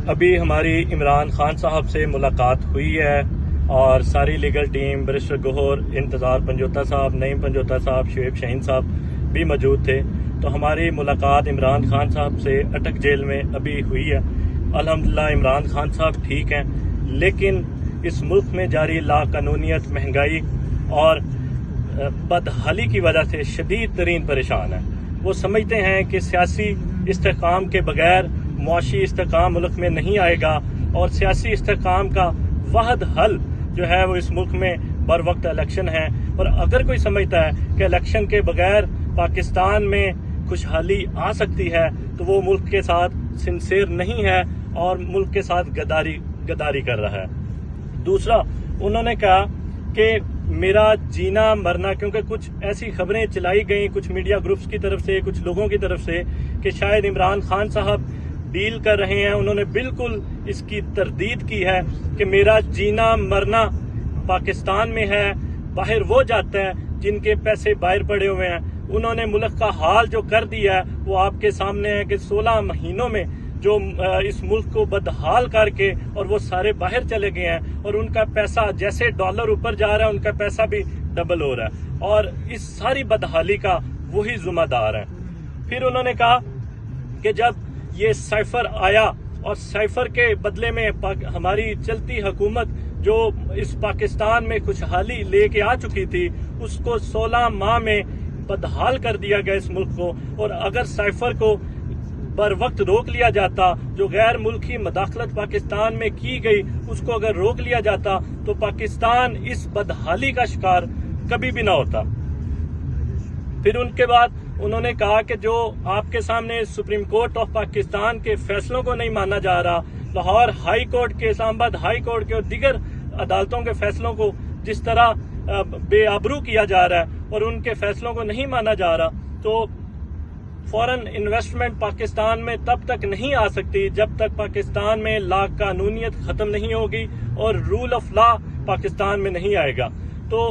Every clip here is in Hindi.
अभी हमारी इमरान खान साहब से मुलाकात हुई है और सारी लीगल टीम, बैरिस्टर गौहर, इंतज़ार पंजोता साहब, नईम पंजोता साहब, शुएब शाहीन साहब भी मौजूद थे। तो हमारी मुलाकात इमरान खान साहब से अटक जेल में अभी हुई है। अल्हम्दुलिल्लाह इमरान खान साहब ठीक हैं, लेकिन इस मुल्क में जारी लाकानूनियत, महंगाई और बदहाली की वजह से शदीद तरीन परेशान है। वो समझते हैं कि सियासी इस्तेकाम के बगैर मुआशी इस्तेकाम मुल्क में नहीं आएगा और सियासी इस्तेकाम का वाहद हल जो है वो इस मुल्क में बर वक्त इलेक्शन है। और अगर कोई समझता है कि इलेक्शन के बगैर पाकिस्तान में खुशहाली आ सकती है तो वो मुल्क के साथ सिंसेर नहीं है और मुल्क के साथ गद्दारी कर रहा है। दूसरा, उन्होंने कहा कि मेरा जीना मरना, क्योंकि कुछ ऐसी खबरें चलाई गई कुछ मीडिया ग्रुप्स की तरफ से, कुछ लोगों की तरफ से, कि शायद इमरान खान साहब डील कर रहे हैं। उन्होंने बिल्कुल इसकी तरदीद की है कि मेरा जीना मरना पाकिस्तान में है। बाहर वो जाते हैं जिनके पैसे बाहर पड़े हुए हैं। उन्होंने मुल्क का हाल जो कर दिया है वो आपके सामने है कि 16 महीनों में जो इस मुल्क को बदहाल करके और वो सारे बाहर चले गए हैं और उनका पैसा जैसे डॉलर ऊपर जा रहा है उनका पैसा भी डबल हो रहा है और इस सारी बदहाली का वही जिम्मेदार है। फिर उन्होंने कहा कि जब ये साइफर आया और साइफर के बदले में हमारी चलती हुकूमत जो इस पाकिस्तान में खुशहाली लेके आ चुकी थी उसको 16 माह में बदहाल कर दिया गया इस मुल्क को। और अगर साइफर को बर वक्त रोक लिया जाता, जो गैर मुल्की मदाखलत पाकिस्तान में की गई उसको अगर रोक लिया जाता तो पाकिस्तान इस बदहाली का शिकार कभी भी ना होता। फिर उनके बाद उन्होंने कहा कि जो आपके सामने सुप्रीम कोर्ट ऑफ पाकिस्तान के फैसलों को नहीं माना जा रहा, लाहौर हाई कोर्ट के, इस्लामाबाद हाई कोर्ट के और दीगर अदालतों के फैसलों को जिस तरह बेआबरू किया जा रहा है और उनके फैसलों को नहीं माना जा रहा, तो फॉरेन इन्वेस्टमेंट पाकिस्तान में तब तक नहीं आ सकती जब तक पाकिस्तान में लाकानूनियत खत्म नहीं होगी और रूल ऑफ लॉ पाकिस्तान में नहीं आएगा। तो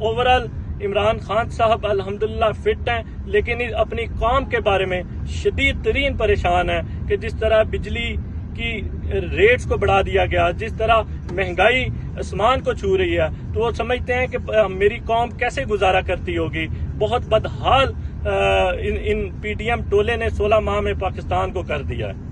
ओवरऑल इमरान खान साहब अल्हम्दुलिल्लाह फिट हैं, लेकिन अपनी कौम के बारे में शदीद तरीन परेशान है कि जिस तरह बिजली की रेट्स को बढ़ा दिया गया, जिस तरह महंगाई आसमान को छू रही है, तो वो समझते हैं कि मेरी कौम कैसे गुजारा करती होगी। बहुत बदहाल इन पीटीएम टोले ने 16 माह में पाकिस्तान को कर दिया है।